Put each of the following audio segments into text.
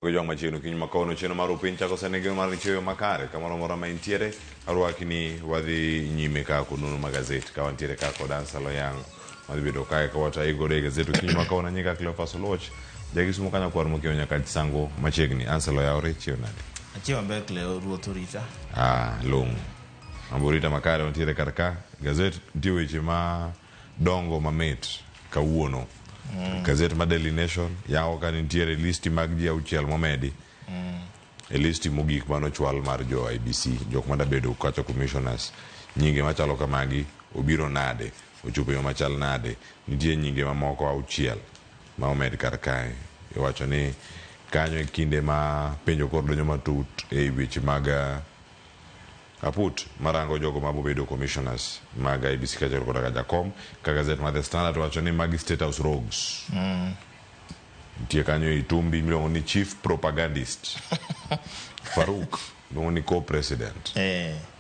ko jong machiegni kiny makono cheno mar upiny chako senege mar cheyo makare kamoro mora ma intiere arwaki ni wadhi nyime ka kununu magazeti ka wantiere ka kod Ansalo Yang madhi bedo kae ka wata igore gazeti kiny makono nyika Cleophas Oloch jagisumo kanya kwar mokio nyaka sango machiegni Ansalo Yaore chiew nade achiew maber Cleo ruoth orita long amborita makare wantiere karka gazeti ntie weche ma dongo mamit kawuono gazeti ma Daily Nation yawo ka nitiere listi mag ji auchiel momedi e listi mogik manochwal mar jo IBC jok mada bedo kacha commissioners nyinge machalo kamagi obiro nade ochopo yo machal nade nitie nyinge mamoko auchiel ma omed kar kae iwacho ni kanyo e kinde ma penjo kor donyo matut e weche mag kaput marango jogo mabobedo commissioners mag IBC kachal kod Jakom ka gazet ma The Standard wacho ni magi State House rogues nitie kanyo Itumbi miluongo ni chief propagandist Faruk miluongo ni co-president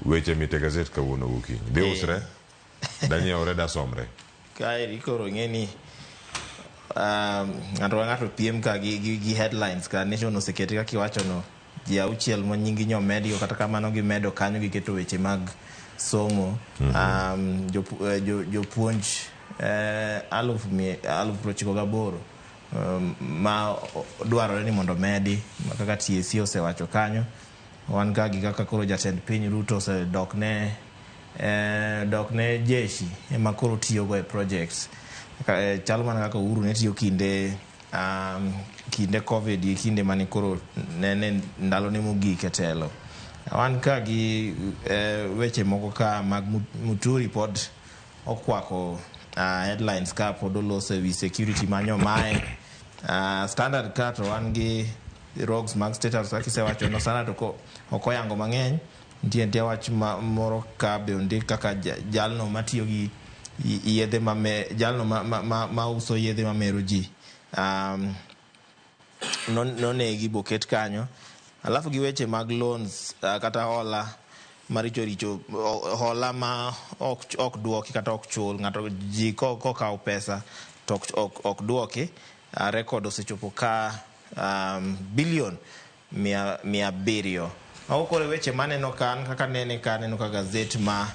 weche mite gazet kawuono gokinyi be usre Daniel Reda somre kae ikoro ng'eni ng'ato piem ka gi headlines ka Nation oseketi ka kiwacho no ji auchiel ma nyingi nyomedi kata kamano gimedo kanyo giketo weche mag somo jopuonj 98,000 ma dwarore ni mondo medi kaka TSC osewacho kanyo wan ka gi kaka koro jatend piny Ruto osedokne jeshi ema koro tiyogo e projects chalo mana kaka Uhuru ne tiyo kinde Covid kinde mani koro nene ndalo ne mogik e telo wan ka gi weche moko ka mag Muturi pod okwako headlines ka pod oloso wi security manyo mae Standard ka to wan gi rogues mag State House kisewacho no sana to okoyango mang'eny nitie wach moro ka be ondik kaka jalno matiyo gi yedhe jalno ma uso yedhe mamero ji nonegi boket kanyo alafu gi weche mag loans kata hola maricho hola ma ok duoki kata ok chul ng'ato ji kokawo pesa to ok duoki record osechopo ka bilion 700 okore weche maneno kan kaka nene kaneno ka gazet ma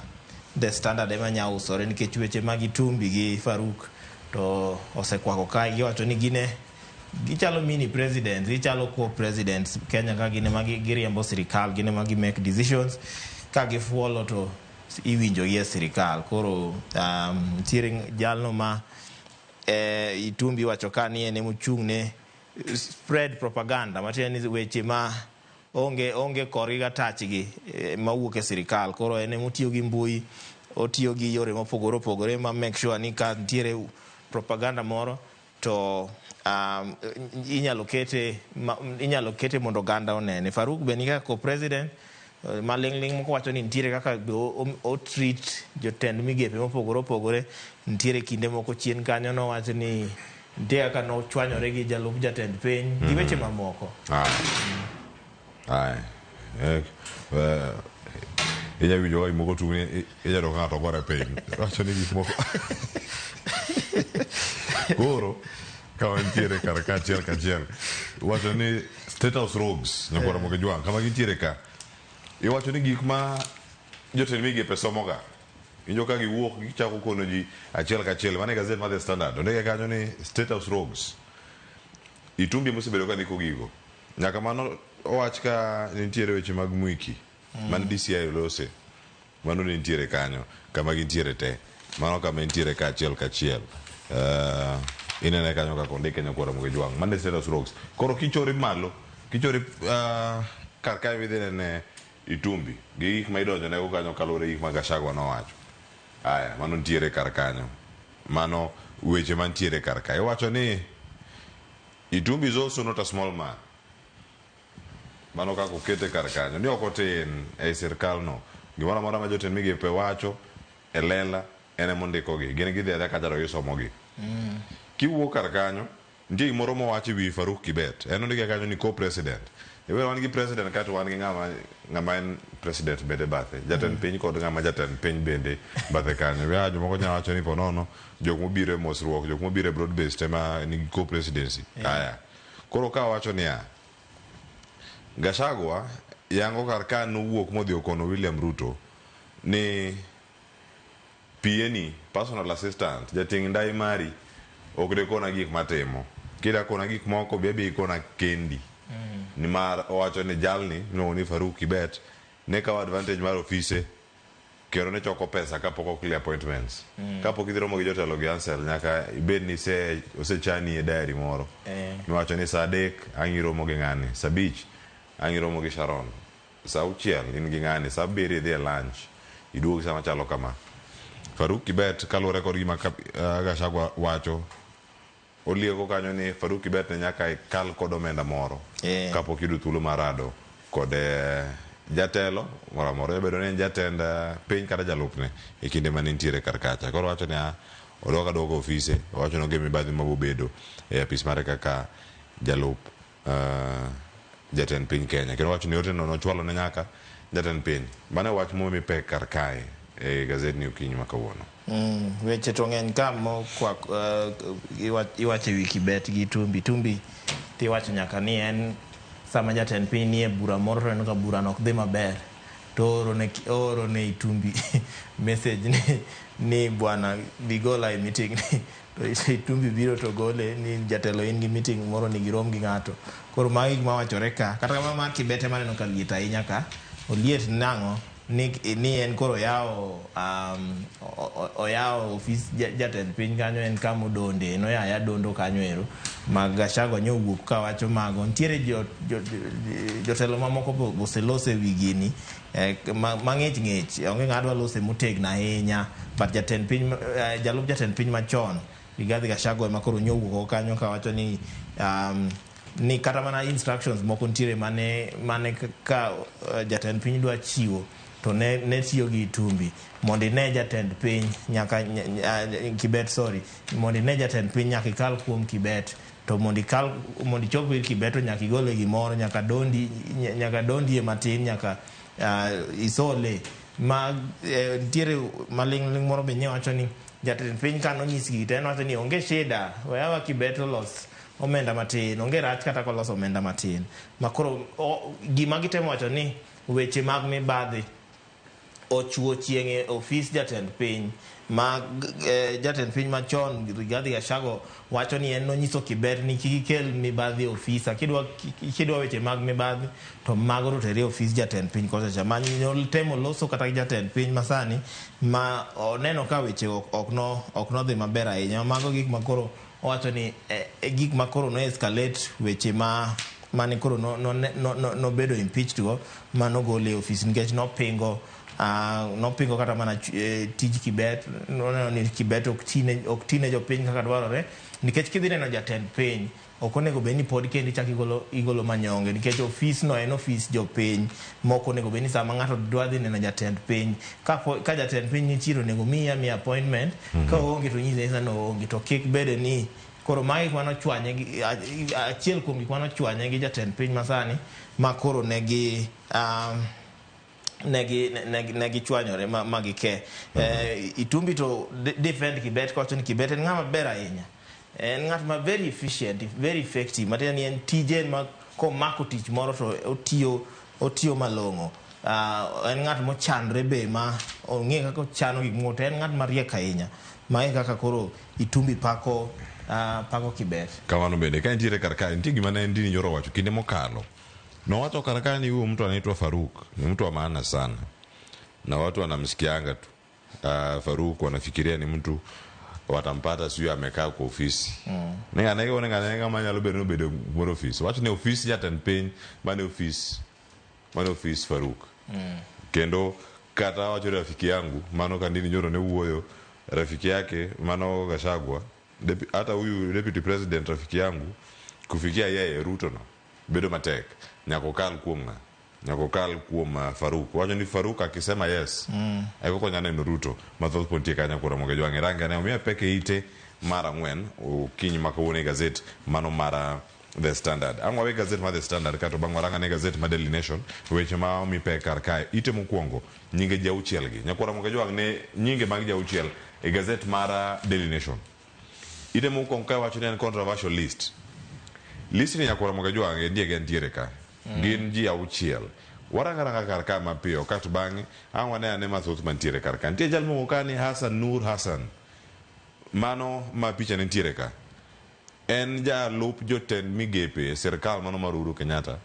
The Standard ema nyausore nikech weche mag Itumbi gi Faruk to osekwako ka giwacho ni gichalo mini presidents gichalo co-presidents Kenya ka gine magi giriembo sirikal gine magi make decisions ka gifuolo to iwinjo gi sirikal koro tiering jalno ma Itumbi wacho ka ni ene mochung' ne spread propaganda matiende ni weche ma onge koriga tachgi mawuok e sirikal koro ene motiyo gi mbui otiyo gi yore mopogore opogore ma make sure ni ka ntiere propaganda moro to inyalo kete mondo ganda onene Faruk beni kaka co-president maling'ling moko wacho ni ntiere kaka o treat jotend migepe mopogore opogore ntiere kinde moko chien kanyo no wacho ni ntiere kaka no chwanyore gi jalup jatend piny gi weche mamoko ella winjo wa moko tung'e ella do ng'ato gore piny wacho ni gik moko koro ka wantiere kar ka achiel wacho ni State House rogues nyakwara moke jwang kama gintiere ka iwacho ni gik ma jotend migepe somoga injo ka giwuok gichako kono ji achiel kachiel mane gazet ma The Standard ondike kanyo ni State House rogues Itumbi mosebedo ka ndiko gigo nyaka mano owach ka nitiere weche mag Mwiki man DCI olose mano nitiere kanyo kama gintiere te mano kama nitiere ka achiel kachiel inene kanyo ka ondike nyakwara moke jwang mane State House rogues koro kichori malo kichori kar kae midhi ne Itumbi gi gik ma idonjo ne kanyo kalure gik ma Gachagua nowacho mano nitiere kar kanyo mano weche mantiere kar kae iwacho ni Itumbi is also not a small man mano kako kete kar kanyo ni ok otin e sirkal no gimoro amora ma jotend migepe wacho e lela ene mondikogi gin gidhi adha kacha to gisomogi kiwuok kar kanyo nitie gimoro mowachi wi Faruk Kibet en ondike kanyo ni co-president ewe wan gi president kata wan gi ng'ama en president bende bathe jatend piny kod ng'ama jatend piny bende bathe kanyo we jomoko nyalo wacho ni ponono jok mobiro e mosruok jok mobiro e broad based ema nigi co-presidency koro ka wacho ni Gachagua yango karka nowuok modhi okono William Ruto ni PNI personal assistant jating ndai mari ok de kona gik matimo kida kona gik moko bebe kona kendi ni mar owacho ni jalni no ni Faruk Kibet ne ka advantage mar office kero ne choko pesa kapok okli appointments kapok idhiromo gi jotelo gi Ansel nyaka ibed ni osechani e diary moro niwacho ni saa 3 angiromo gi ng'ani, saa 5 angiromo gi Sharon, saa 6 in gi ng'ani, saa 7 idhi e lunch iduogi sama chalo kama. Faruk Kibet kaluwore kod gima Gachagua wacho olieko kanyo ni Faruk Kibet ne nyaka kal kod omenda moro kapok yudo thuolo mar rado kod jatelo moramora bedo ne jatend piny kata jalupne e kinde mane nitiere karkacha. Koro wacho ni odoka ofise, wacho no gemi badhi mabobedo e apis mare kaka jalup jatend piny Kenya. Kendo wacho ni yote no chwalo ne nyaka jatend piny. Bane wach mo mi pek karkae e gazet ni okinyi makawuono. Weche to ng'eny ka mo kwa iwacho wi Kibet gi Tumbi tiwacho nyaka ni en sama jatend piny nie bura moro to en ka bura nok dhi maber to oro ne Tumbi message ni bwana bigola e meeting ni to Tumbi biro to gole ni jatelo in gi meeting moro ni girom gi ng'ato. Koro magi ma wachore ka kata kama mar Kibet mane no kaliet ahinya ka oliet nango ni en koro yao office jatend piny kanyo en kamo donde no ya dondo kanyo ero mag Gachagua nyowuok ka wacho mago ntiere jotelo mamoko boselose wigini mang'ich onge ng'adwa lose motegna ahinya but jatend piny jalup jatend piny machon Rigathi Gachagua ema koro nyowuok kanyo ka wacho ni ni kata mana instructions moko ntiere mane ka jatend piny dwa chiwo to ne tiyo gi Tumbi mondo ne jatend piny nyaka Kibet mondo ne jatend piny nyaka ikal kuom Kibet to mondo chop ir Kibet to nyaka igole gimoro nyaka dondi e matin nyaka isole ma ntiere maling moro be nyawacho ni jatend piny kano nyisgi to en wacho ni onge shida weyawa Kibet los omenda matin onge rach kata kolos omenda matin makoro gima gitemo wacho ni weche mag mibadhi ochuo chienge office jatend piny ma jatend piny machon Rigathi Gachagua wacho ni en nonyiso Kibet ni kikel mibadhi ofisa kidwa weche mag mibadhi to mago rotere office jatend piny kocha ma temo loso kata jatend piny masani ma oneno ka weche ok no dhi maber ahinya mago gik makoro wacho ni gik makoro no escalate weche mane koro no bedo impeached go manogole office nikech nopingo kata mana tij Kibet noneno ni Kibet ok tine jopiny kaka dwarore nikech kidhi neno jatend piny ok onego bed ni pod kendi chak igolo manyonge nikech office no en office jopiny moko onego bed ni sama ng'ato dwa dhi neno jatend piny ka jatend piny nichiro onego mi appointment ka onge to nyise no onge to kik bede ni koro magi kwano chwanye gi achiel kuom gik kwano chwanye gi jatend piny masani ma koro negi chwanyore magi ke Itumbi to defend Kibet kocho ni Kibet en ng'ama ber ahinya en ng'at ma very efficient very effective matiende ni en tije ma komako tich moro to otiyo malong'o en ng'at mochanre be ma ong'e kaka ochano gik moko to en ng'at mariek ahinya ma kaka koro Itumbi pako Kibet kamano bende ka nitiere karka nitie gima ne ndini nyoro wacho kinde mokalo na watu karakani huyo mtu anaitwa Faruk ni mtu wa maana sana na watu wanamsikianga tu Faruk wanafikiria ni mtu watampata sio amekaa kwa ofisi nenga manyalo bedo kwa ofisi watu ni ofisi jatend piny mane office Faruk kendo kata wacho rafiki yangu mano kandini nyoro ne wuoyo rafiki yake mano Gachagua hata huyu deputy president rafiki yangu kufikia yeye Ruto no bedo matek nyakokal kuom Faruk wacho ni Faruk akisema yes eko konya neno Ruto mathoth pontie kanya kura moge jwange range ne omiya peke ite mara ngwen okinyi makawone gazet mano mara The Standard angwa gazet ma The Standard kato bangwaranga ne gazet ma Daily Nation weche ma omi pe karkae ite mokwongo nyinge jauchiel gi nyakura moge jwange ne nyinge mag jauchiel e gazet mara Daily Nation ite mokwongo ka wacho ni en controversial list ni nyakura moge jwange ndiege ntiere ka gin ji auchiel warangaranga kar ka mapiyo kat bang'e ang' wane ane mathoth mantiere kar ka. Nitie jal moko ka ni Hassan Nur Hassan, mano ma picha ne ntiere ka, en jalup jotend migepe sirkal mano mar Uhuru Kenyatta,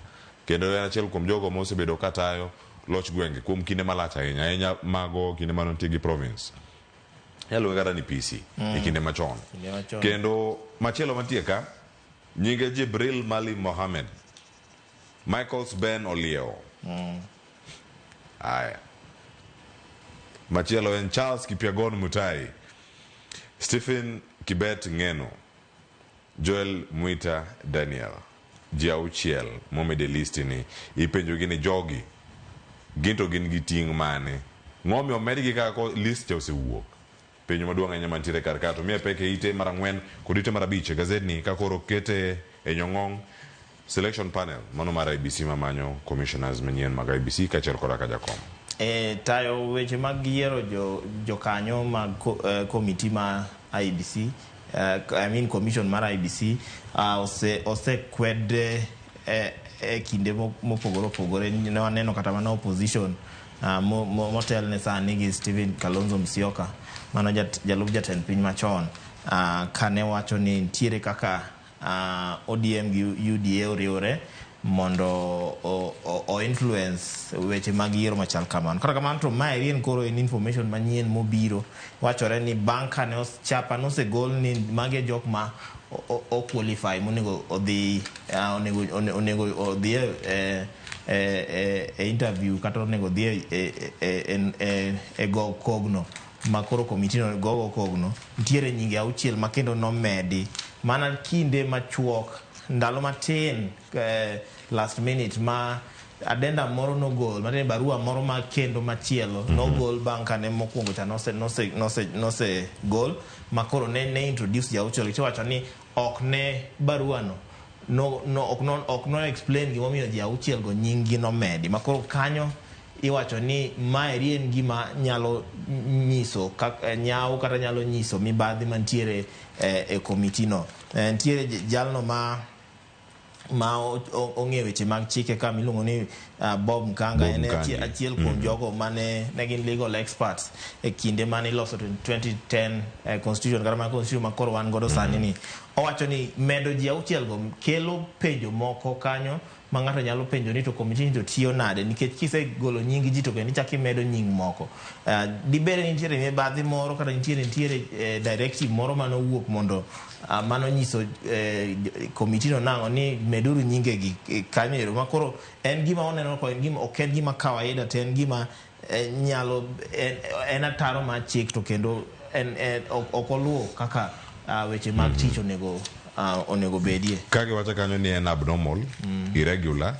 kendo en achiel kuom jogo mosebedo katayo loch gwenge kuom kinde malach ahinya mago kinde mano nitie gi province yaluwe kata ni PC e kinde machon. Kendo machielo mantie ka nyinge Jibril Mali Mohammed, Michaels Ben Olieo, aya machielo en Charles Kipiagon Mutai, Stephen Kibet Ngeno, Joel Mwita Daniel. Ji auchiel momede list ni ipenjo gini jogi ginto gin gi ting' mane, ng'omi omedgi kaka list cha osewuok penjo maduong' ahinya mantiere kar ka to miye peke ite mar 4 kod ite mar 5 e gazedni ka koro kete e nyong'ong selection panel mano mar IBC mamanyo commissioners manyien mag IBC kaachiel koda ka jakom tayo weche mag yiero jokanyo mag komiti ma IBC commission mar IBC osekwed kinde mopogore opogore. Ne waneno kata mana opposition motel ne sani gi Stephen Kalonzo Musyoka, mano jalup jatend piny machon, kane wacho ni ntiere kaka ODM gi UDA oriwore mondo o influence weche mag yiero machal kamano. Kata kamano to mae en koro en information manyien mobiro, wachore ni bank kane chapa nosegol ni mage jok ma o qualify monego odhi interview kata onego odhi e go kogno ma koro komiti no go kogno, ntiere nyinge auchiel ma kendo nomedi mana kinde machuok ndalo matin last minute ma adenda moro no gol matene barua moro ma kendo machielo no gol banka ne mokwongo cha nose gol makoro ne introduce jauchol iwacho ni ok ne barua ok no explain gimomiyo jauchiel go nyingi no medi makoro kanyo iwacho ni maeri en gima nyalo nyiso nyao kata nyalo nyiso mibadhi mantiere e komiti no. Ntiere jalno ma ong'e weche mag chike ka miluongo ni Bob Mkanga, en achiel kuom jogo mane gin legal experts e kinde mane iloso 2010 constitution kata mana constitution ma koro wan godo sani ni. Owacho ni medo ji auchiel go kelo penjo moko kanyo ma ng'ato nyalo penjo ni to komiti ni to tiyo nade, nikech kisegolo nying ji to kendo ichako imedo nying moko. Dibere ni nitiere mibadhi moro kata nitiere directive moro manowuok mondo mano nyiso komiti no nang'o ni meduru nyinge gi kanyo makoro en gima oneno ko en gima ok en gima kawaida to en gima nyalo en ataro mar chik to kendo ok oluwo kaka weche mag tich onego bedie. Kage wacha kanyo ni en abnormal, irregular,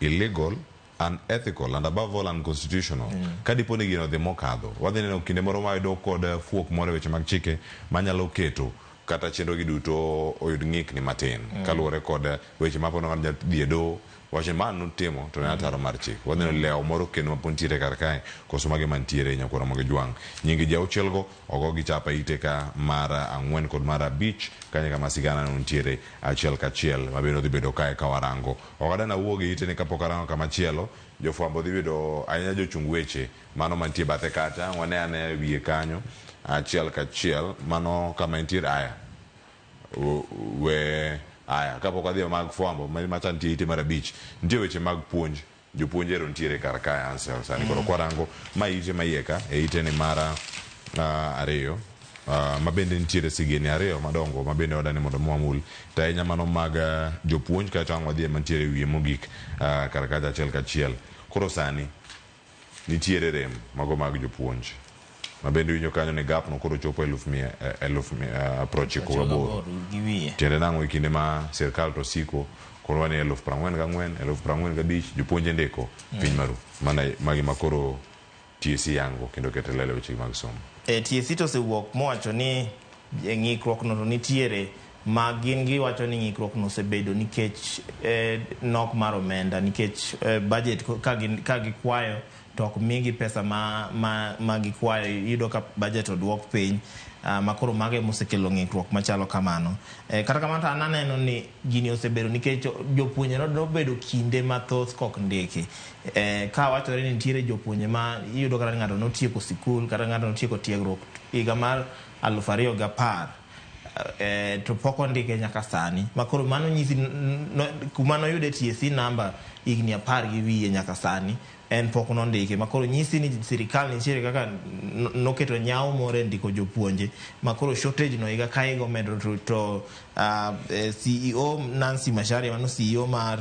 illegal, unethical and above all unconstitutional. Kadipo ni gino dhi mokadho wadhi neno kinde moro mayudo kod fuok moro weche mag chike manyalo keto kata chenro gi duto oyud ng'ik ni matin kaluwore kod weche mapono ng'at diedo wache man nutimo to ne ataro mar chik wadhi neno leo moro kendo mapontiere kar kae koso mage mantiere nyakwara moge jwang' nyingi ji auchiel go ogo gi chapa ite ka mar 4 kod mar 5 kanye kama sigana no ntiere achiel kachiel mabiro dhi bedo kae kawarango okadana wuogi ite ni kapok arango kama chielo jofwambo dhi bedo ahinya jochung weche mano mantie bathe kata wane ane wiye kanyo achiel kachiel mano kama ntiere aya aya kapok adhi mag fwambo macha ntie ite mar 5 ntie weche mag puonj jopuonjero ntiere kar kae ansel sani koro kwarango ma ite maieka e ite ni mara 2 mabende ntiere sigeni 2 madongo mabende wadani mondo mwamul ta ahinya mano mag jopuonj kata ang' wadhi mantiere wiye mogik kar kacha achiel kachiel. Koro sani nitiere rem mago mag jopuonj mabende winjo kanyo ni gap no koro chopo 1,980 tiende nang'o e kinde ma sirkal to siko koro wane 44,045 jopuonje ndiko piny maru mana magi makoro TSC yango kendo kete lele weche mag somo. TSC to sewuok mowacho ni ng'ikruok no to nitiere ma gin giwacho ni ng'ikruok no osebedo nikech nok mar omenda nikech budget ka gikwayo to ok migi pesa ma gikwayo, yudo ka budget oduok piny. Makoro mage mosekelo ng'ikruok machalo kamano. Kata kamano an aneno ni gini osebedo nikech jopuonje nobedo kinde mathoth kok ndiki. Ka wachore ni nitiere jopuonje ma iyudo kata ng'ato notieko sikul kata ng'ato notieko tiegruok higa mar 2010 to pok ondike nyaka sani. Makoro mano nyisi kuma noyude TSC namba higni 10 gi wiye nyaka sani en pok nondike. Makoro nyisi ni sirikal nitiere kaka noketo nyawo more ndiko jopuonje. Makoro shortage no higa ka higa medo to CEO Nancy Macharia, mano CEO mar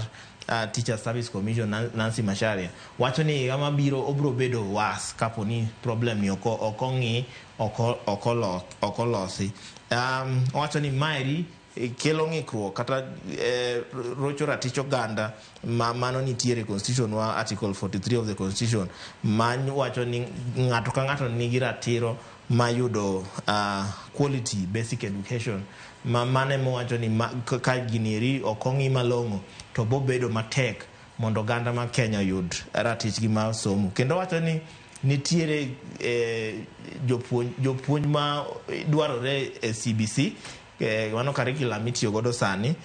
Teacher Service Commission Nancy Macharia, wacho ni higa mabiro obro bedo was kapo ni problem ni okong'i okolosi. Wacho ni maeri kelo ng'ikruok kata rocho ratich oganda mano nitiere constitution wa article 43 of the constitution man wacho ni ng'ato ka ng'ato nigi ratiro mayudo quality basic education. Mane mowacho ni ka giniri okong'i malong'o to bobedo matek mondo oganda ma Kenya yud ratichgi ma somo. Kendo wacho ni nitiere jopuonj ma dwarore e CBC, wano curriculum itiyo godo sani,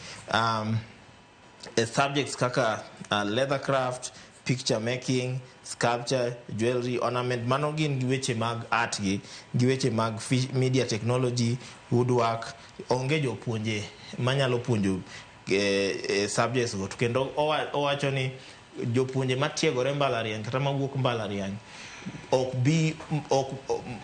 subjects kaka leathercraft, picture making, sculpture, jewelry, ornament. Mano gin giweche mag art gi weche mag media technology, woodwork. Onge jopuonje manyalo puonjo subjects go. Kendo owacho ni jopuonje matiegore mbalariany kata mawuok mbalariany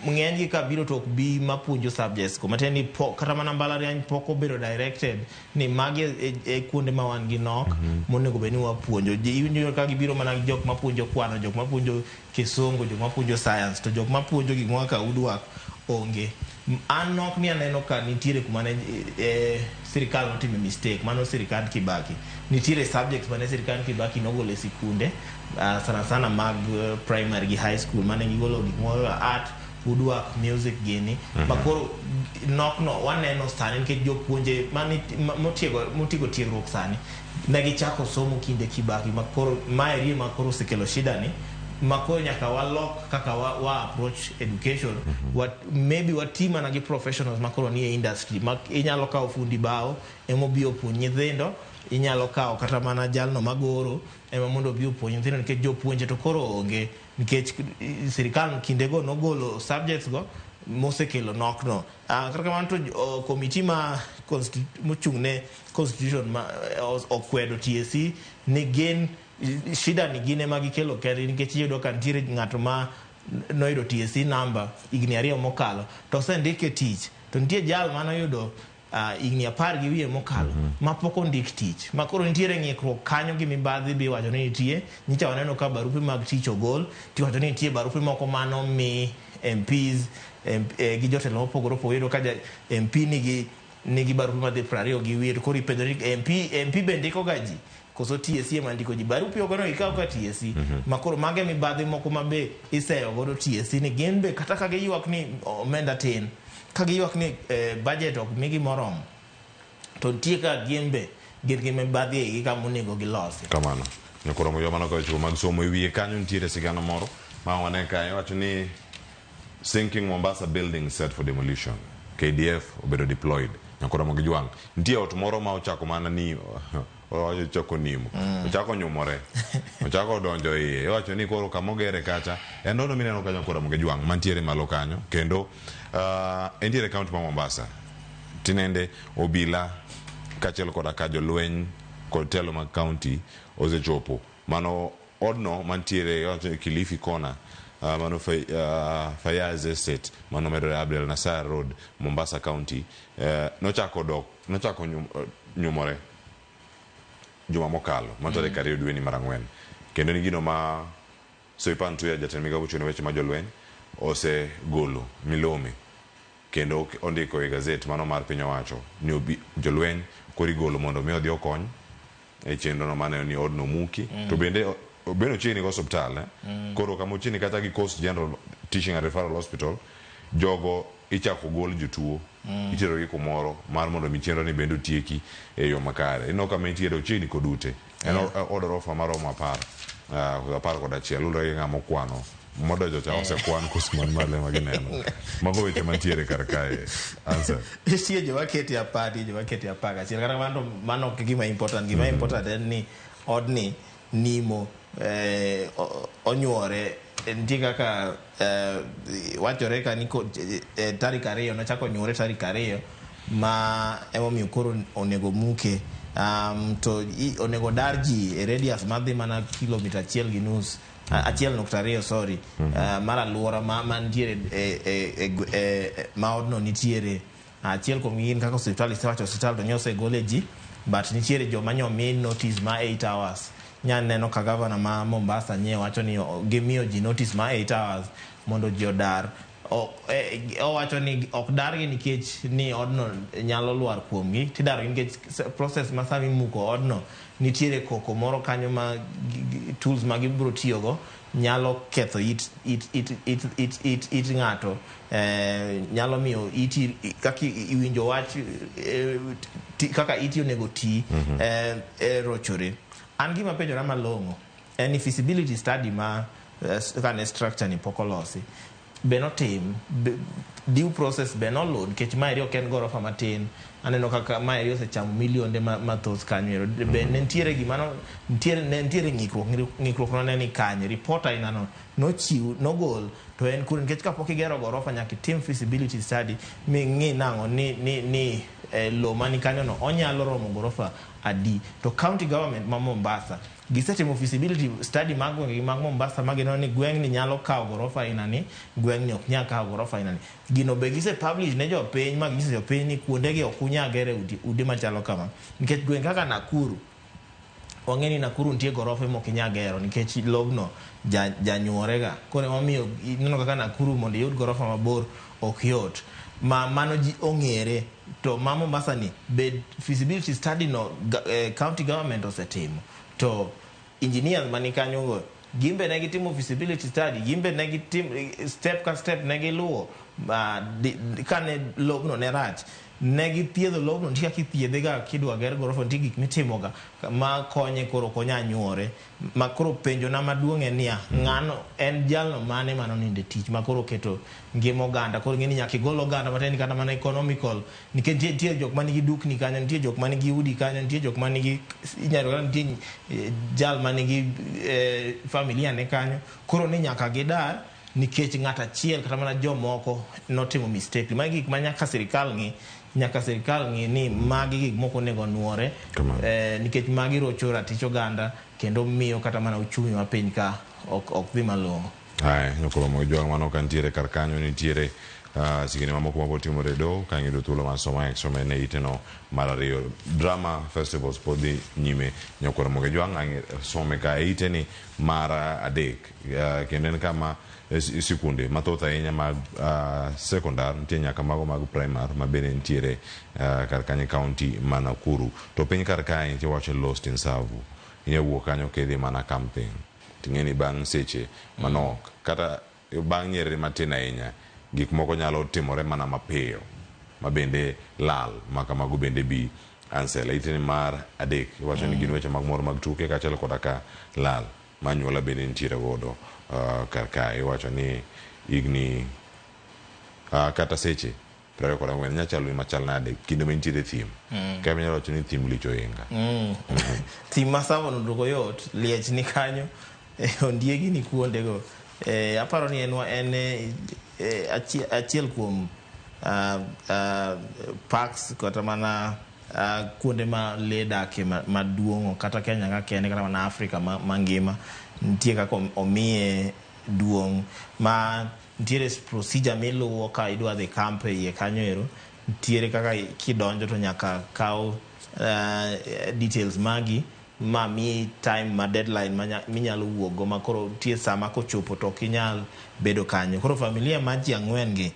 ng'enygi ka biro to ok bi mapuonjo subjects ko mateni kata mana mbalariany pok obedo directed ni magi e kuonde ma wan gi nok monego bed ni wapuonjo. Iwinjo ka gibiro mana jok mapuonjo kwano, jok mapuonjo kisungu, jok mapuonjo science, to jok mapuonjo gik moko ka woodwork onge. An nok ni aneno ka nitiere kuma sirikal notime mistake. Mano sirikal Kibaki. Nitiere subjects mane sirikal Kibaki nogolo e sikunde sana mag primary gi high school mane gigolo gik moko art, woodwork, music gini. Makoro nok no waneno sani nikech jopuonje motiego tiegruok sani ne gichako somo kinde Kibaki. Makoro maeri makoro osekelo shida ni. Makoro nyaka walok kaka wa approach education. Maybe watima na gi professionals makoro ni e industry. Inyalo kawo fundi bao emo bio puonj nyithindo, inyalo kawo kata mana jalno magoro ema mondo bio puonj nyithindo nikech jopuonje to koro onge nikech sirikal kindego nogolo subjects go mosekelo nok no. Kata kamano to committee mochung'ne constitution okwedo TSC ni gin shida ni gine magikelo keri nikech iyudo ka nitiere ng'ato ma noyudo TSC namba higni 2 mokalo to osendike tich, to nitie jal manoyudo higni 10 gi wiye mokalo ma pok ondik tich. Makoro nitiere ng'ikruok kanyo gi mibadhi bi wacho ni nitie. Nyicha waneno ka barupe mag tich ogol, ti wacho ni nitie barupe moko mano mi MPs gi jotelo mopogore opogore. Iyudo ka MP nigi barupe madhi 20 gi wiye, to koro ipenjo ni MP be ndiko ga ji koso TSC ema ndiko ji barupe ogono ikaw ka TSC. Makoro mage mibadhi moko mabe iseyo godo TSC ni gin be kata ka giywak ni omenda tin, ka giywak ni budget ok migi morom, to nitie ka gin be gin gi mibadhi e gi kama onego gilosi. Kamano nyakoro moyo mano ka chuo mag somo wiye kanyo nitiere sigana moro ma wane kae wacho ni sinking Mombasa building set for demolition, KDF obedo deployed. Nyakoro mo gijwang nitie ot moro ma ochako mana ni ochako nimo, ochako nyumore, ochako donjo iye. Wacho ni koro kamogere kacha en ono mineno kanyo koro mo gijwang mantiere malo kanyo. Kendo entiere county ma Mombasa tinende obila kachel koda ka jolweny kod telo mag county osechopo. Mano odno mantiere Kilifi Corner, mano Fayaz Estate, mano medore Abdel Nasser Road, Mombasa County, nochako nyumore juma mokalo matore kariyo dwe ni mar 4. Kendo ni gino ma Soipan Tuya jatend migawo chune weche ma jolweny ose golo milome kendo ondiko e gazet mano mar piny owacho ni jolweny kori golo mondo mi odhi okony e chenro no mane ni odno muki. To bende obeno chini go hospital koro kamo chini kata gi Coast General Teaching and Referral Hospital jogo ichako gol jotuo itero gi kumoro mar mondo mi chenro ni bendo tieki e yo makare. Ino kama itiero chini kodute en order of amaro mapar apar kod achiel ulre gi ng'ama okwano modojo cha osekwan kusman male magineno mago weche mantiere kar kae answer nitie joma kete apadi joma kete apaka achiel kata mano ok gima important en ni odni nimo onyuore nitie kaka wachore ka ni tarik 2 nochako nyuore tarik 2 ma emomiyo koro onego muke to onego dar ji e radius madhi mana kilomita 1.5 sorry mar aluora ma nitiere ma odno nitiere achiel kuom gin kaka hospital isewacho hospital to nyose gole ji but nitiere joma nyomi notice ma 8 hours nyaneno ka governor ma Mombasa nye wacho ni gimiyo ji notice ma 8 hours mondo ji odar owacho ni ok dargi nikech ni odno nyalo lwar kuomgi tidaro nikech process ma sami muko odno nitiere koko moro kanyo ma tools ma gibro tiyogo nyalo ketho it ng'ato nyalo miyo iti kaka iwinjo wach kaka iti onego ti rochore. An gima penjora malong'o en feasibility study ma kane structure ni pokolosi benotim due process benolud nikech maeri ok en gorofa matin aneno kaka maeri osechamo milionde mathoth kanyo be nentiere gimano nentiere ng'ikruok noneni kanye report ainano nochiw nogol to en kure nikech kapok igero gorofa nyaka itim feasibility study ming'i nang'o ni lo mani kanyono onyalo romo gorofa adi to county government ma Mombasa gisetimo feasibility study mag Mombasa magineno ni gweng'ni nyalo kawo gorofa ainani gweng'ni ok nyal kawo gorofa ainani gino be gise publish ne jopiny ma gise jopiny ni kuondegi ok unyal gere udi machalo kama nikech gweng' kaka Nakuru wang'e ni Nakuru nitie gorofa mok inyal gero nikech lobno janyuorega koro emomiyo ineno kaka Nakuru mondo iyud gorofa mabor ok yot mano ji ong'ere to ma Mombasa ni be feasibility study no county government osetimo to engineers mani kanyo gimbe ne gitimo feasibility study gimbe ne gitim step ka step ne giluwo kane lobno ne rach ne githiedho lobno nitie kaka ithiedhega kidwa ger gorofa nitie gik mitimoga ma konye koro konya nyuore ma koro penjona maduong' en niya ng'ano en jalno mane manoninde tich ma koro keto ngima oganda koro ng'eni nyaka igol oganda matin kata mana economical nikech nitie jok manigi dukni kanyo nitie jok manigi udi kanyo nitie jok manigi inyalo nitie jal manigi familia ne kanyo koro ni nyaka gidar nikech ng'ata achiel kata mana jomoko notimo mistake ma gik ma nyaka sirikal ng'i ni magi gik moko nego nuore nikech magi rocho ratich oganda kendo miyo kata mana uchumi ma piny ka ok dhi malong'o. Nyokolo mo jwang mano kantiere kar kanyo nitiere sigini mamoko mabotimore do ka ng'ido thuolo mar somo ne iteno mar 2 drama festivals podi nyime nyokolo mo jwang some ka iteni mar 3 kendo en kama sikunde mathoth ahinya mag sekondar nitie nyaka mago mag primar ma bende nitiere kar kanyo county ma Nakuru to piny kar kae nitie wacho Lost in Savu inyalo wuok kanyo kedhi mana camping ting'eni bang' seche manok kata bang' nyerere matin ahinya gik moko nyalo timore mana mapiyo ma bende lal maka mago bende bi ansela iteni mar 3 iwacho ni gin weche mag mor mag tuke kaachiel koda ka lal manyuola bende nitiere godo kar kae iwacho ni igni kata seche 24 nyachalo machal nade kinde ma nitiere thim ka nyalo wacho ni thim licho inga thim masawa ndugo yot liech ni kanyo ondiegi ni kuondego aparo ni en achiel kuom parks kata mana kuonde ma lee dakie maduong' kata Kenya ka kende kata mana Afrika mangima nitie kaka omiye duong' ma nitiere procedure miluwo ka idwa dhi camp iye kanyo ero nitiere kaka kidonjo to nyaka kaw details magi ma mi time ma deadline minyalo wuogo ma koro tie sama kochopo to kinyal bedo kanyo koro familia ma ji 4 gi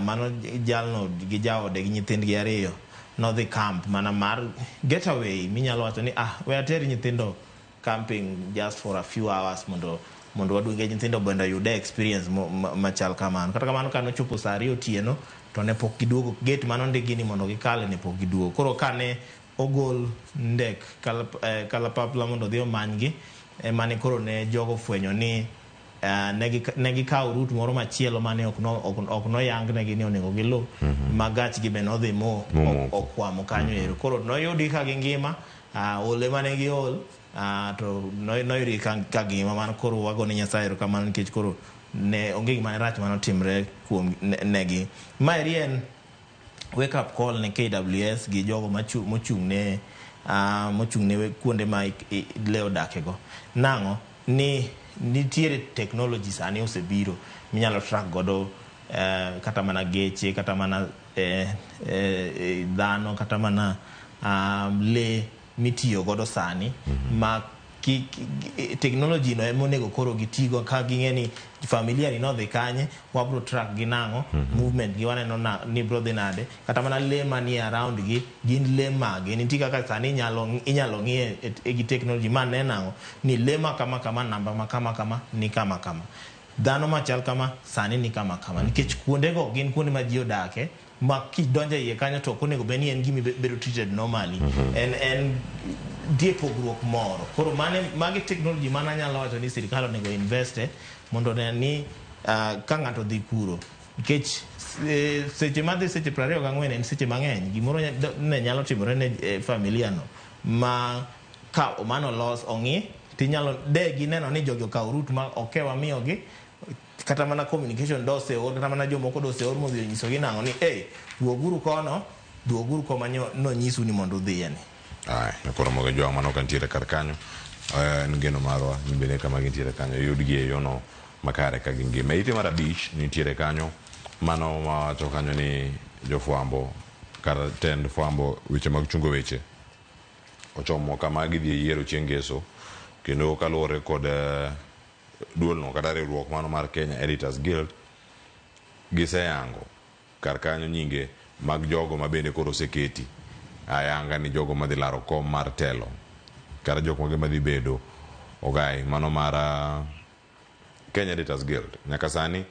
mano jalno gi jaode gi nyithindgi 2 no dhi camp mana mar getaway minyalo wacho ni we ateri nyithindo camping just for a few hours mondo waduonge nyithindo bende yude experience machal kamano kata kamano kano chopo saa 2 otieno to ne pok giduogo gate mano ndigi ni mondo gikale ne pok giduogo koro kane ogol ndek kalapapla mondo dhi omanygi mane koro ne jogo fwenyo ni negi kawo route moro machielo mane ok noyang negi ni onego gilu ma gachgi be nodhi okwamo kanyo ero. Koro noyudi ka gingima, ole mane giol to noyudi ka gima mano. Koro wagone Nyasaye erokamano nikech koro ne onge gima rach manotimre kuom negi. Maeri en wake up call ne KWS gi jogo mochung' ne kuonde ma leo dakego. Nang'o ni nitiere technology sani osebiro minyalo track godo kata mana geche, kata mana dhano, kata mana le mitiyo godo sani ma technology no emonego koro gitigo ka ging'e ni familia ni nodhi kanye, wabro track gi nang'o movement gi, waneno ni bro dhi nade, kata mana le manie around gi gin le mage. Nitie kaka sani inyalo ng'ie gi technology man ne nang'o ni le ma kama kama, namba ma kama kama ni kama kama, dhano machal kama sani ni kama kama, nikech kuondego gin kuonde ma ji odake ma kidonje iye kanyo to konego beni en gimi bedo treated normally. En die pogruok moro. Koro magi technology mana nyalo wacho ni sirikal onego investe mondo ne ni ka ng'ato dhi puro, nikech seche madhi seche 24 en seche mang'eny. Gimoro ne nyalo timore ne familia no ma ka mano los ong'i tinyalo gineno ni jogi okawo route ma okewa miyogi, kata mana communication dose or, kata mana jomoko dose or modhi onyisogi nang'o ni duoguru kono, duoguru koma nonyisu ni mondo udhiye ni. Koro mogo jwang' mano kantiere kar kanyo, en geno marwa ni bende kama gintiere kanyo yudgi e yono makare ka gingima. Ite mar abich nitiere kanyo mano mawacho kanyo ni jofwambo kata tend fwambo weche mag chungo weche ochomo kama gidhi yiero chieng' ngeso, kendo kaluwore kod duol no kata riwruok mano mar Kenya Editors Guild giseyango kar kanyo nyinge mag jogo ma bende koro oseketi ayanga ni jogo madhi laro kom mar telo kata jogo madhi bedo ogai mano mar Kenya Editors Guild. Nyaka sani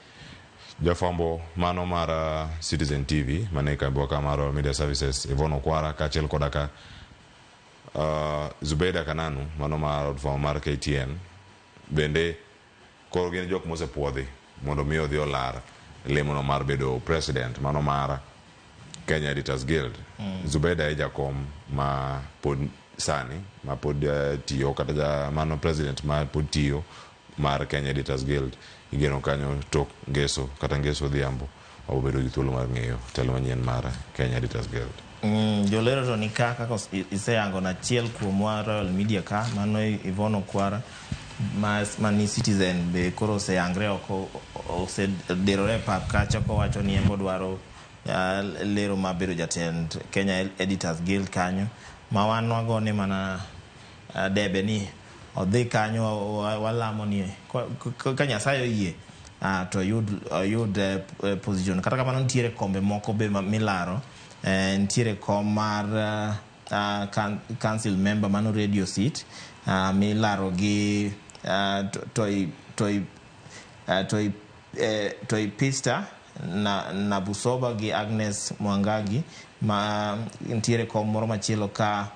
jafambo mano mar Citizen TV mane kambo kamaro Media Services Yvonne Okwara kaachiel kodaka Zubeda Kananu mano mar KTN bende koro gin jok mosepuodhi mondo mi odhi olar lemono mar bedo president mano mar Kenya Editors Guild. Zubeda e jakom ma pod sani ma pod tiyo kata mano president ma pod tiyo mar Kenya Editors Guild. Igeno kanyo tok ngeso kata ngeso dhiambo obedo gi thuolo mar ng'eyo telo manyien mar Kenya Editors Guild. Jolero to ni kaka iseyango na chiel kuom Royal Media ka mano Yvonne Okwara mani Citizen be koro oseyangre oko osedirore pap kacha kowacho ni en bodwaro lero mabedo jatend Kenya Editors Guild kanyo, ma wan wagone mana debe ni odhi kanyo walamo ni ka Nyasaye oyie to yud position. Kata kamano nitiere kombe moko be milaro, nitiere kom mar council member mano radio seat milaro gi Toi Pista na Busoba gi Agnes Mwangagi, ma nitiere kom moro machielo ka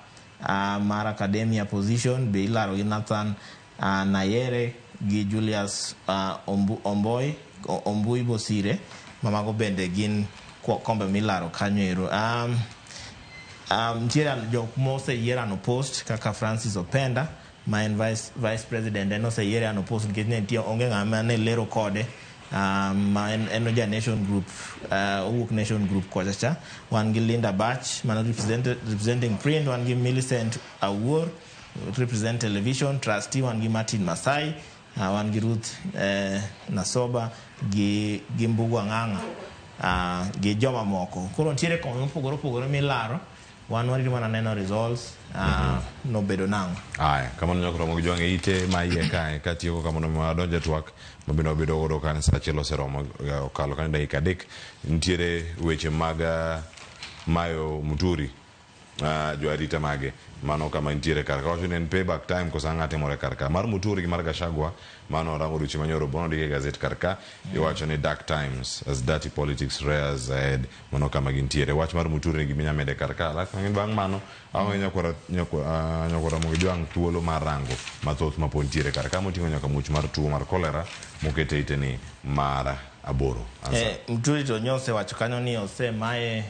mar academia position be ilaro gi Nathan Nayere gi Julius Ombui Bosire, mamago bende gin kombe milaro kanyo ero. Nitiere jok moseyier ano post kaka Francis Openda ma en vice president, en oseyier ano post nikech ne nitie onge ng'ama ne lero kode ma en ja Nation Group, owuok Nation Group kochacha. Wan gi Linda Bach man representing print, wan gi Millicent Awuor represent television, trustee wan gi Martin Masai, wan gi Ruth Nasoba gi Mbugu Ang'ang'a gi joma moko. Koro nitiere kombe mopogore milaro, wan warito mana neno results nobedo nang'o. Kamano nyakro mogi jwang' ite ma iye kae katieko kamano madonje twak mabino bedo godo kan sa achiel oseromo okalo kan dakika 3. Nitiere weche mag Mayo Muturi jo arita mage mano kama intiere karka wacho ni en payback time kosa ng'ate more karka mar Muturi gi mar Gachagua mano rango duchi manyoro bono dige gazet karka iwacho ni dark times as dirty politics rears ahead mano kama gintiere wach mar Muturi gi minya mede karka alafu ngin bang mano awo nyakora mo jwang thuolo mar rango mathoth mapontiere karka motingo nyaka much mar tuo mar kolera mokete iteni mar aboro Muturi to nyose wacho kanyo ni ose mae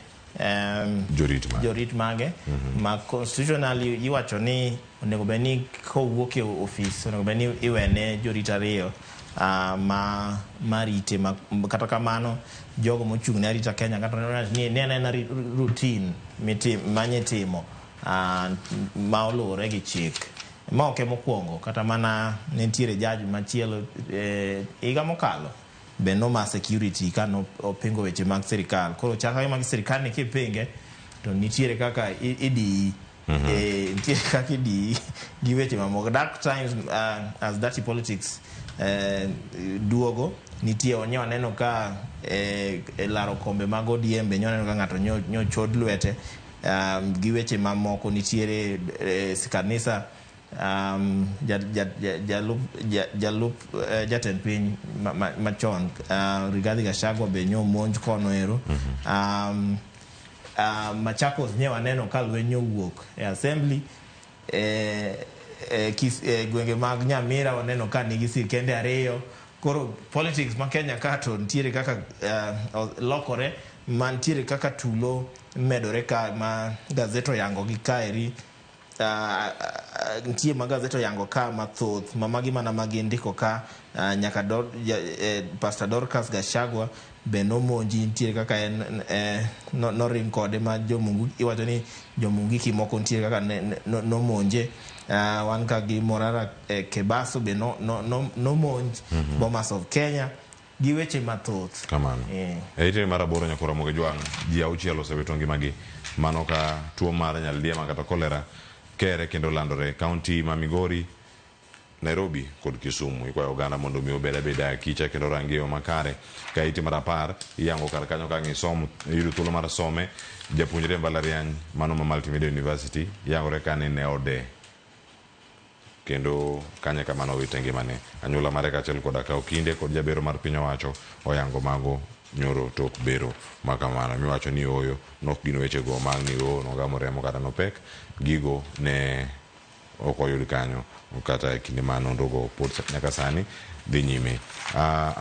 jorit mage ma constitutionally iwacho ni onego beni kowuok e office onego beni iwene jorit ariyo ma marite kata kamano jogo mochung' ne arita Kenya kata ni en routine manye timo ma oluwore gi chik ma ok mokwongo kata mana nentiere judge machielo higa mokalo be no ma security kano opingo weche mag sirikal koro chaka mag sirikal ne kipinge to nitiere kaka idi nitiere kaka idi gi weche mamoko dark times as dirty politics duogo nitie onyo neno ka laro kombe mag ODM be neno ka ngato nyochod lwete gi weche mamoko nitiere kanisa jalup jatend piny machon Rigathi Gachagua be monj kono ero Machakos nyewa neno ka lweny owuok e assembly gwenge mag Nyamira waneno ka nigi sirkende ariyo koro politics ma Kenya kato ntiere kaka lokore mantiere kaka tulo medore ka ma gazeto yango gi kaeri ntie magazeto yango ka mathoth mamagi mana magindiko ka nyaka Pastor Dorcas Gachagua be nomonji ntiere kaka en noring kode ma jomungu iwacho ni jomungu kimoko ntiere kaka nomonje wan ka gi Morara Kebaso be nomonj Bomas of Kenya gi weche mathoth kamano ite mara boro nyakora moge jwang ji auchiel osewito ngimagi mano ka tuo mar nyaldiema kata kolera kere kendo landore county ma Migori, Nairobi kod Kisumu ikwayo oganda mondo mi obed abeda kicha kendo rangio makare ka iti mar 10 iyango kar kanyo ka ngisom yudo thuolo mar some japuonjre mbalariany mano ma Multimedia University yangore kane ne ode kendo kanya kamano wite ngimane anyula mare kachiel koda ka okinde kod jabero mar piny owacho oyango mago nyoro tok bero makamano miwacho ni oyo nok gin weche go mag ni nogamo remo kata nopek gigo ne okoyud kanyo kata kinde mano ndogo pod nyaka sani dhi nyime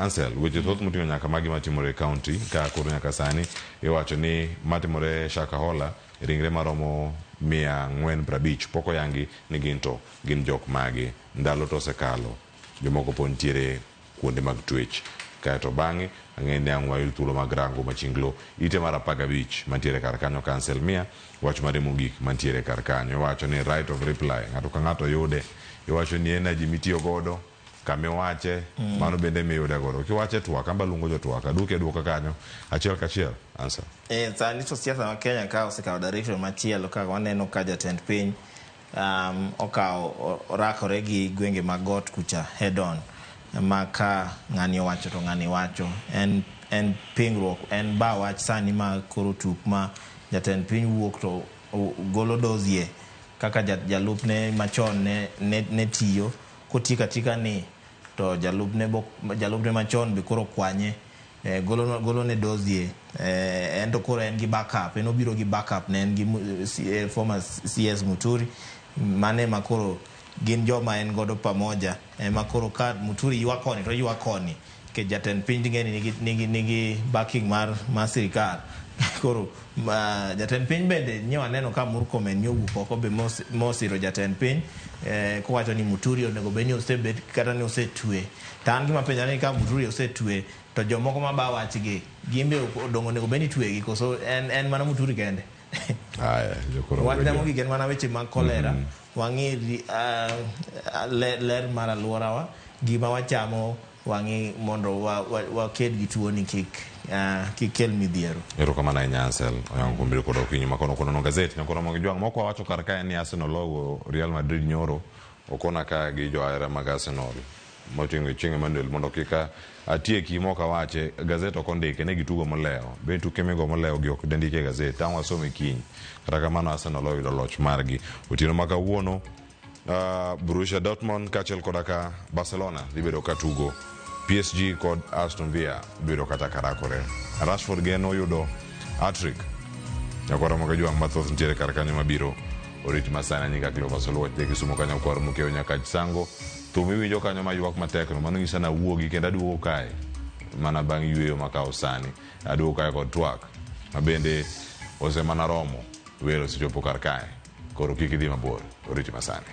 Ansel weche thoth moting'o nyaka magi matimore county ka koro nyaka sani iwacho ni matimore Shakahola ringre maromo 450 poko yangi ni gin jok magi ndalo to sekalo jomoko pontiere kuonde mag twech kaeto bang'e ang'eni ang' wayud thuolo mag rango machinglo ite mar 15 mantiere kar kanyo Kansel Mia wach mare mogik mantiere kar kanyo iwacho ni right of reply ng'ato ka ng'ato yude iwacho ni energy mitiyo godo kame wache mano bende miyude godo kiwache twak amba lungo jo twak aduke duoka kanyo achiel kachiel Ansel sani to siasa ma Kenya ka osekawo direction machielo ka waneno ka jatend piny okawo orakore gi gwenge mag got kucha head on maka ng'ani owacho to ng'ani wacho en pingruok en ba wach sani ma koro tuk ma jatend piny wuok to golo dozie kaka jalupne machon ne tiyo kotika ni to jalupne machon be koro kwanye golo ne dozie en to koro en gi backup en obiro gi backup ne en gi former CS Muturi mane makoro gin joma en godo pamoja makoro ka Muturi yuakoni to yuakoni ke jatend piny ngeni nigi backing mar sirikal koro jatend piny bende nyewa neno ka Murkomen nyowuok oko be mosiro jatend piny kowacho ni Muturi onego beni osebet kata ni osetwe tan gima penja ni ka Muturi osetwe to jomoko maba wachgi gimbe odongo onego beni twegi koso en mana Muturi kende aya jokoro wachna mogi gen mana weche mag kolera wang'i ler mar alworawa gima wachamo wang'i mondo waked gi tuo ni kik kel midhiero erokamano ahinya Ansel oyango kuom bedo koda okinyi makono no gazeti nyakoro mogi jwang' moko wawacho kar kae ni Arsenal logo Real Madrid nyoro okona ka gi johera mag Arsenal moting'o Chieng' Emmanuel mondo kika atieki moka wache gazet ok ondike ne gitugo molewo be tuke migo molewo gi ok ndike e gazet tang' wasome kiny kata kamano Arsenal oyudo loch margi otieno ma kawuono Borussia Dortmund kaachiel koda ka Barcelona dhi bedo ka tugo PSG kod Aston Villa biro kata karakore Rashford geno yudo hat-trick nyakwara moga juang' mathoth nitiere kar kanyo mabiro orit masana nyinga Clovers Oluoch de Kisumo kanyo kwar mukeo nyaka Sango thum iwinjo kanyo mayuak matek no mano ng'isa na wuogi kendo aduogo kae mana bang' yweyo makawo sani aduogo kae kod twak mabende osemana romo welo sechopo kar kae koro kik idhi mabor orit masani